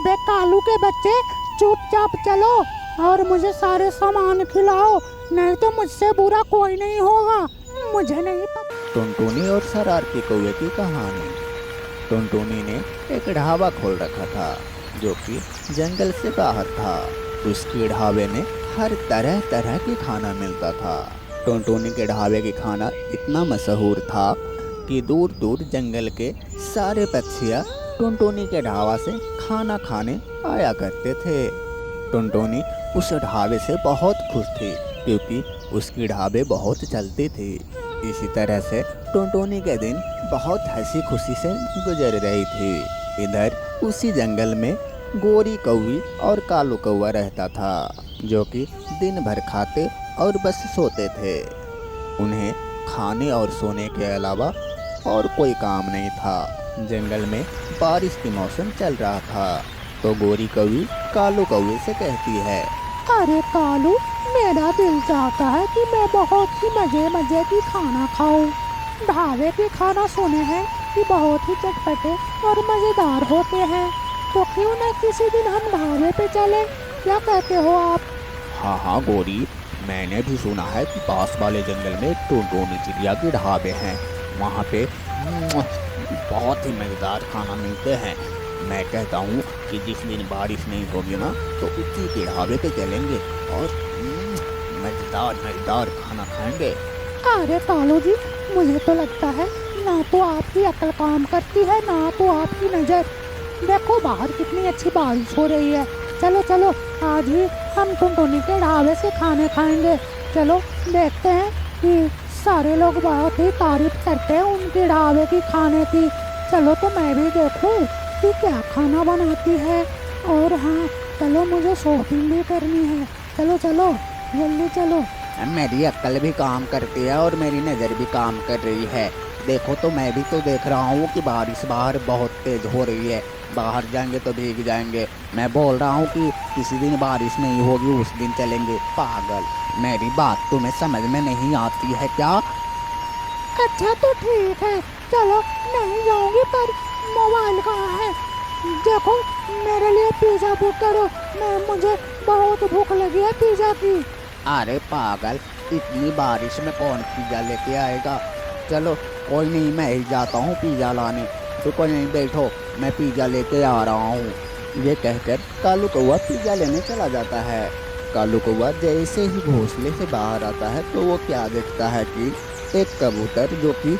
अबे कालू के बच्चे, चुपचाप चलो और मुझे सारे सामान खिलाओ, नहीं तो मुझसे बुरा कोई नहीं होगा। मुझे नहीं पता। टुनटुनी और शरारती कौवे की कहानी। टुनटुनी ने एक ढाबा खोल रखा था जो कि जंगल से बाहर था। उसके ढाबे में हर तरह तरह की खाना मिलता था। टुनटुनी के ढाबे की खाना इतना मशहूर था कि दूर दूर जंगल के सारे पक्षियाँ टुनटुनी के ढाबा से खाना खाने आया करते थे। टुनटुनी उस ढाबे से बहुत खुश थी क्योंकि उसकी ढाबे बहुत चलती थी। इसी तरह से टुनटुनी के दिन बहुत हंसी खुशी से गुजर रही थी। इधर उसी जंगल में गोरी कौवी और कालू कौवा रहता था जो कि दिन भर खाते और बस सोते थे। उन्हें खाने और सोने के अलावा और कोई काम नहीं था। जंगल में बारिश की मौसम चल रहा था तो गोरी कौवी कालू कौवे से कहती है, अरे कालू, मेरा दिल चाहता है कि मैं बहुत ही मजे मजे की खाना खाऊं। ढाबे के खाना सुने हैं कि बहुत ही चटपटे और मज़ेदार होते हैं, तो क्यों न किसी दिन हम ढाबे पे चले, क्या कहते हो आप? हाँ हाँ गोरी, मैंने भी सुना है कि पास वाले जंगल में टुनटुनी चिड़िया के ढाबे हैं। वहाँ पे बहुत ही मज़ेदार खाना मिलते हैं। मैं कहता हूँ कि जिस दिन बारिश नहीं होगी ना तो उसी के ढाबे पे चलेंगे और मज़ेदार मज़ेदार खाना खाएंगे। अरे कालू जी, मुझे तो लगता है ना तो आपकी अक्ल काम करती है ना तो आपकी नज़र। देखो बाहर कितनी अच्छी बारिश हो रही है। चलो चलो, आज ही हम टुनटुनी के ढाबे से खाने खाएंगे। चलो देखते हैं कि सारे लोग बहुत ही तारीफ करते हैं उनके ढाबे की खाने की। चलो तो मैं भी देखूं कि क्या खाना बनाती है। और हाँ चलो, मुझे शॉपिंग भी करनी है। चलो चलो जल्दी चलो। मेरी अक्ल भी काम करती है और मेरी नज़र भी काम कर रही है। देखो तो मैं भी तो देख रहा हूँ कि बारिश बाहर बहुत तेज़ हो रही है। बाहर जाएंगे तो भीग जाएंगे। मैं बोल रहा हूँ कि किसी दिन बारिश नहीं होगी उस दिन चलेंगे। पागल, मेरी बात तुम्हें समझ में नहीं आती है क्या? अच्छा तो ठीक है, चलो नहीं जाऊंगी, पर मोबाइल कहाँ है? देखो मेरे लिए पिज़्ज़ा बुक करो, मुझे बहुत भूख लगी है पिज़्ज़ा की। अरे पागल, इतनी बारिश में कौन पिज़्ज़ा लेके आएगा? चलो कोई नहीं, मैं ही जाता हूँ पिज़्ज़ा लाने। तो कोई नहीं, बैठो, मैं पिज़्ज़ा लेके आ रहा हूँ। ये कहकर कालू कौवा पिज़्ज़ा लेने चला जाता है। कालू कौवा जैसे ही घोंसले से बाहर आता है तो वो क्या देखता है कि एक कबूतर जो कि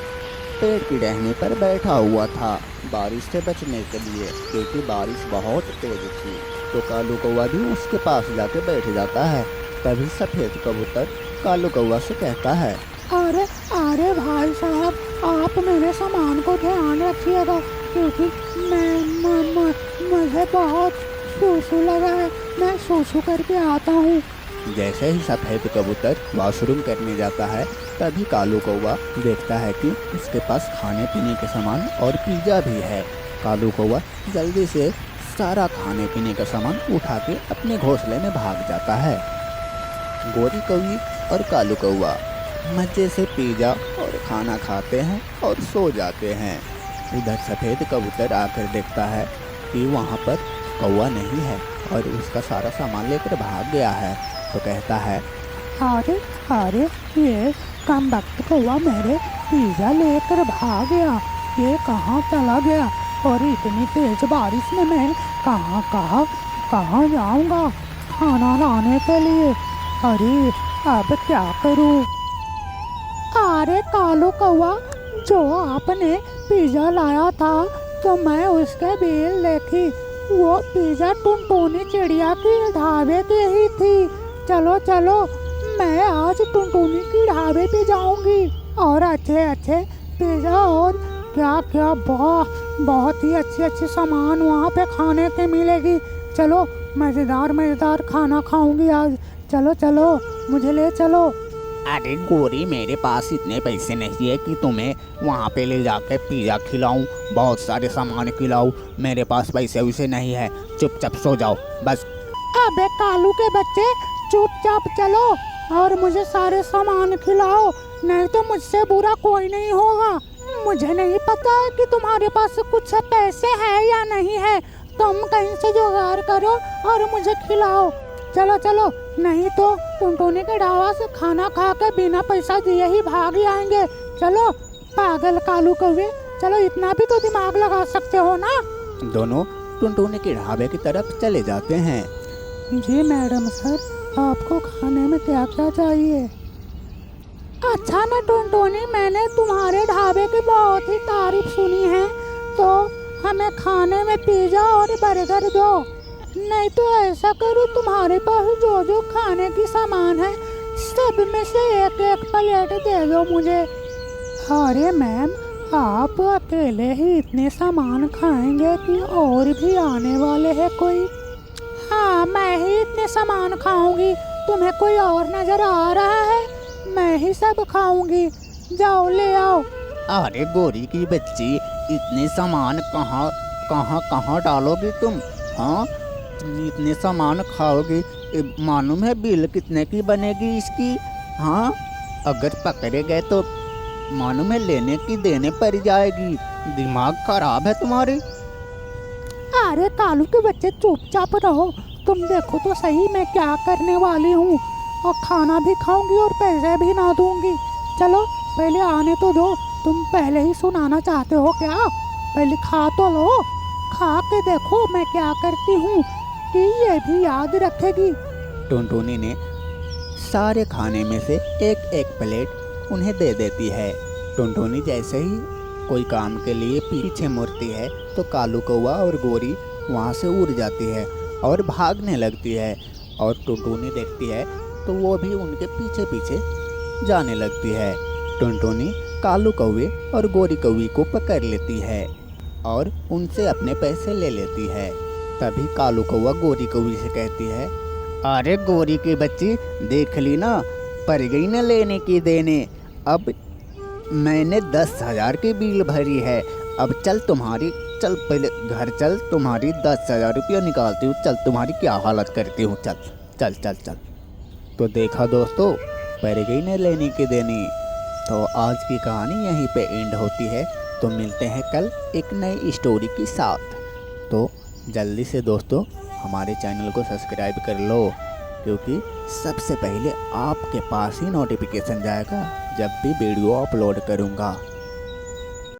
पेड़ की टहनी पर बैठा हुआ था बारिश से बचने के लिए, क्योंकि बारिश बहुत तेज थी। तो कालू कौवा भी उसके पास जाके बैठ जाता है। तभी सफ़ेद कबूतर कालू कौवा से कहता है, अरे अरे भाई साहब, आप मेरे सामान को ध्यान रखिएगा क्योंकि मुझे बहुत सूसू लगा है। मैं सूसू करके आता हूँ। जैसे ही सफ़ेद कबूतर वॉशरूम करने जाता है तभी कालू कौवा देखता है कि उसके पास खाने पीने के सामान और पिज़्ज़ा भी है। कालू कौवा जल्दी से सारा खाने पीने का सामान उठा के अपने घोंसले में भाग जाता है। गोरी कौवी और कालू कौवा मज़े से पिज़्ज़ा और खाना खाते हैं और सो जाते हैं। उधर सफ़ेद कबूतर आकर देखता है कि वहाँ पर कौवा नहीं है और उसका सारा सामान लेकर भाग गया है। तो कहता है, अरे अरे, ये कमबख्त कौवा मेरे पिज़्ज़ा लेकर भाग गया। ये कहाँ चला गया? और इतनी तेज बारिश में मैं कहाँ जाऊँगा खाना लाने के लिए? अरे अब क्या करूँ? अरे कालू कौवा, जो आपने पिज़्ज़ा लाया था तो मैं उसके बिल देखी, वो पिज़्ज़ा टुनटुनी चिड़िया की ढाबे की ही थी। चलो चलो, मैं आज टुनटुनी की ढाबे पे जाऊंगी और अच्छे अच्छे पिज़्ज़ा और क्या क्या बहुत ही अच्छे सामान वहाँ पे खाने के मिलेगी। चलो मज़ेदार खाना खाऊंगी आज। चलो चलो, मुझे ले चलो। अरे गोरी, मेरे पास इतने पैसे नहीं है कि तुम्हें वहाँ पे ले जाकर पिज़्ज़ा खिलाऊं, बहुत सारे सामान खिलाऊं। मेरे पास पैसे वैसे नहीं है। चुपचाप सो जाओ बस। अबे कालू के बच्चे, चुपचाप चलो और मुझे सारे सामान खिलाओ, नहीं तो मुझसे बुरा कोई नहीं होगा। मुझे नहीं पता कि तुम्हारे पास कुछ पैसे हैं या नहीं है, तुम कहीं से जुगाड़ करो और मुझे खिलाओ। चलो चलो, नहीं तो टुनटुनी के ढाबा से खाना खा के बिना पैसा दिए ही भाग आएंगे। चलो पागल कालू कौवे, चलो इतना भी तो दिमाग लगा सकते हो ना। दोनों टुनटुनी के ढाबे की तरफ चले जाते हैं। जी मैडम सर, आपको खाने में क्या क्या चाहिए? अच्छा ना टुनटुनी, मैंने तुम्हारे ढाबे की बहुत ही तारीफ सुनी है, तो हमें खाने में पिज़्ज़ा और बर्गर दो। नहीं तो ऐसा करो, तुम्हारे पास जो जो खाने की सामान है सब में से एक एक प्लेट दे दो मुझे। अरे मैम, आप अकेले ही इतने सामान खाएंगे कि और भी आने वाले हैं कोई? हाँ, मैं ही इतने सामान खाऊंगी, तुम्हें कोई और नजर आ रहा है? मैं ही सब खाऊंगी, जाओ ले आओ। अरे गोरी की बच्ची, इतने सामान कहाँ कहाँ कहाँ डालोगी तुम? हाँ, तुम इतने सामान खाओगी, मालूम है बिल कितने की बनेगी इसकी? हाँ, अगर पकड़े गए तो मालूम है लेने की देने पड़ जाएगी। दिमाग खराब है तुम्हारी। अरे कालू के बच्चे, चुपचाप रहो। तुम देखो तो सही मैं क्या करने वाली हूँ, और खाना भी खाऊंगी और पैसे भी ना दूंगी। चलो पहले आने तो दो। तुम पहले ही सुनाना चाहते हो क्या? पहले खा तो लो, खा के देखो मैं क्या करती हूँ, कि ये भी याद रखेगी। टुनटुनी ने सारे खाने में से एक एक प्लेट उन्हें दे देती है। टुनटुनी जैसे ही कोई काम के लिए पीछे मुड़ती है तो कालू कौवा और गोरी वहाँ से उड़ जाती है और भागने लगती है, और टुनटुनी देखती है तो वो भी उनके पीछे पीछे जाने लगती है। टुनटुनी कालू कौवे और गोरी कौवी को पकड़ लेती है और उनसे अपने पैसे ले लेती है। तभी कालू कौवा गोरी कौवी से कहती है, अरे गोरी की बच्ची, देख ली ना, पड़ गई ना लेने की देने। अब मैंने 10,000 की बिल भरी है। अब चल चल पहले घर चल, तुम्हारी 10,000 रुपया निकालती हूँ। चल तुम्हारी क्या हालत करती हूँ, चल चल चल चल। तो देखा दोस्तों, पड़ गई ना लेने की देनी। तो आज की कहानी यहीं पे एंड होती है। तो मिलते हैं कल एक नई स्टोरी के साथ। तो जल्दी से दोस्तों हमारे चैनल को सब्सक्राइब कर लो, क्योंकि सबसे पहले आपके पास ही नोटिफिकेशन जाएगा जब भी वीडियो अपलोड करूँगा।